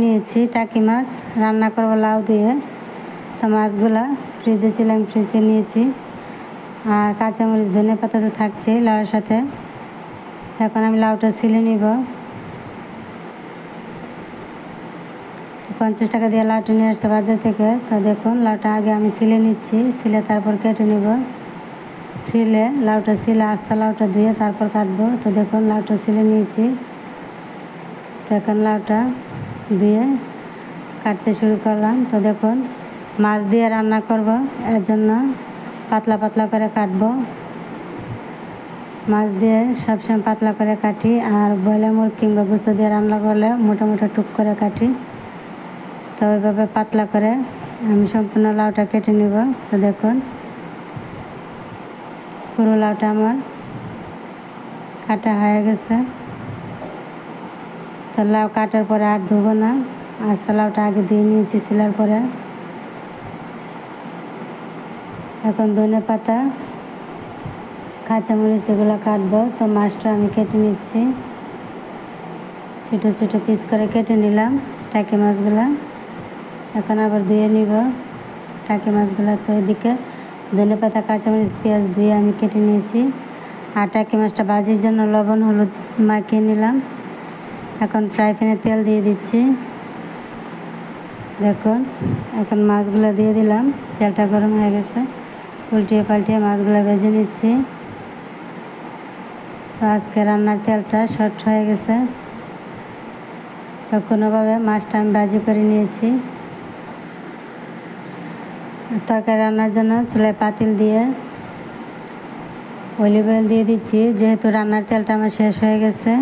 নিয়েছি টাকি মাছ রান্না করব লাউ দিয়ে। তো মাছগুলা ফ্রিজে ছিল, আমি ফ্রিজ থেকে নিয়েছি। আর কাঁচামরিচ ধনে পাতা তো থাকছে লাউয়ের সাথে। এখন আমি লাউটা ছিলে নিব। 50 টাকা দিয়ে লাউটা নিয়ে আসছে বাজার থেকে। তো দেখুন লাউটা আগে আমি ছিলে নিচ্ছি, ছিলে তারপর কেটে নেব। লাউটা ছিলে আস্তা লাউটা ধুয়ে তারপর কাটবো। তো দেখুন লাউটা ছিলে নিয়েছি। তো এখন লাউটা ধুয়ে কাটতে শুরু করলাম। তো দেখুন মাছ দিয়ে রান্না করব, এর জন্য পাতলা পাতলা করে কাটবো। মাছ দিয়ে সবসময় পাতলা করে কাটি, আর ব্রয়লার মুরগি কিংবা গোস্ত দিয়ে রান্না করলে মোটা মোটা টুক করে কাটি। তো ওইভাবে পাতলা করে আমি সম্পূর্ণ লাউটা কেটে নেব। তো দেখুন পুরো লাউটা আমার কাটা হয়ে গেছে। তো লাউ কাটার পরে আর ধুবো না, আস্তে লাউটা আগে ধুয়ে নিয়েছি ছিলার পরে। এখন ধনে পাতা কাঁচামরিচ এগুলো কাটবো। তো মাছটা আমি কেটে নিচ্ছি, ছোটো ছোটো পিস করে কেটে নিলাম টাকি মাছগুলা। এখন আবার ধুয়ে নিব টাকি মাছগুলা। তো এদিকে ধনে পাতা কাঁচামরিচ পেঁয়াজ ধুয়ে আমি কেটে নিয়েছি। আর টাকি মাছটা ভাজির জন্য লবণ হলুদ মাখিয়ে নিলাম। এখন ফ্রাই প্যানে তেল দিয়ে দিচ্ছি। দেখুন এখন মাছগুলো দিয়ে দিলাম, তেলটা গরম হয়ে গেছে। উল্টিয়ে পাল্টিয়ে মাছগুলো ভেজে নিচ্ছি। তো আজকে রান্নার তেলটা শর্ট হয়ে গেছে। তো কোনোভাবে মাছটা আমি ভাজি করে নিয়েছি। তরকারি রান্নার জন্য চুলায় পাতিল দিয়ে অলিভ অয়েল দিয়ে দিচ্ছি। যেহেতু রান্নার তেলটা আমার শেষ হয়ে গেছে,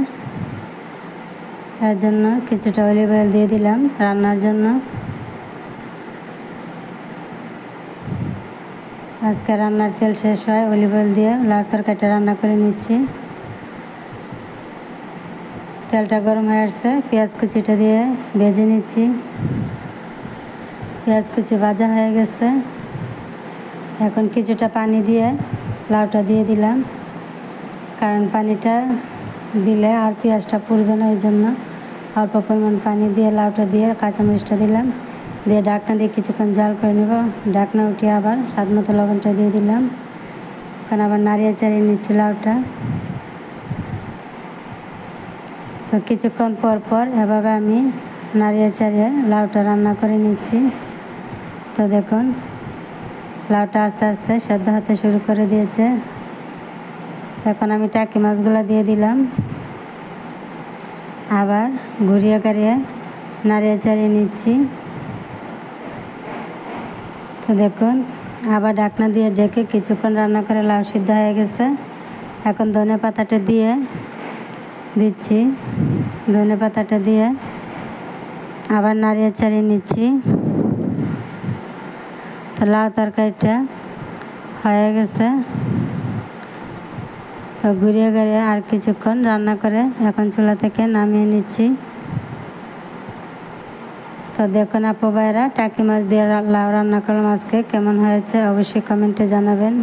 এর জন্য কিছুটা অলিভ অয়েল দিয়ে দিলাম রান্নার জন্য। আজকে রান্নার তেল শেষ হয়, অলিভ অয়েল দিয়ে লাউ তরকারিটা রান্না করে নিচ্ছি। তেলটা গরম হয়ে আসছে, পেঁয়াজ কুচিটা দিয়ে ভেজে নিচ্ছি। পেঁয়াজ কুচি ভাজা হয়ে গেছে। এখন কিছুটা পানি দিয়ে লাউটা দিয়ে দিলাম, কারণ পানিটা দিলে আর পেঁয়াজটা পুড়বে না, এই জন্য অল্প পরিমাণ পানি দিয়ে লাউটা দিয়ে কাঁচামরিচটা দিলাম, দিয়ে ঢাকনা দিয়ে কিছুক্ষণ জাল করে নেব। ঢাকনা উঠিয়ে আবার স্বাদ মতো লবণটা দিয়ে দিলাম। এখন আবার নাড়িয়ে চাড়িয়ে নিচ্ছি লাউটা। তো কিছুক্ষণ পর পর এভাবে আমি নাড়িয়ে চাড়িয়ে লাউটা রান্না করে নিচ্ছি। তো দেখুন লাউটা আস্তে আস্তে সেদ্ধ হতে শুরু করে দিয়েছে। এখন আমি টাকি মাছগুলো দিয়ে দিলাম, আবার ঘুরিয়ে গাড়িয়ে নাড়িয়ে চাড়িয়ে নিচ্ছি। তো দেখুন আবার ঢাকনা দিয়ে ঢেকে কিছুক্ষণ রান্না করে লাউ সিদ্ধ হয়ে গেছে। এখন ধনে পাতাটা দিয়ে দিচ্ছি, ধনে পাতাটা দিয়ে আবার নাড়িয়ে চাড়িয়ে নিচ্ছি। তো লাউ তরকারিটা হয়ে গেছে। তো ঘুরিয়ে ঘুরিয়ে আর কিছুক্ষণ রান্না করে এখন চুলা থেকে নামিয়ে নিচ্ছি। তো দেখুন আপু ভাইরা টাকি মাছ দিয়ে লাউ রান্না করলাম আজকে, কেমন হয়েছে অবশ্যই কমেন্টে জানাবেন।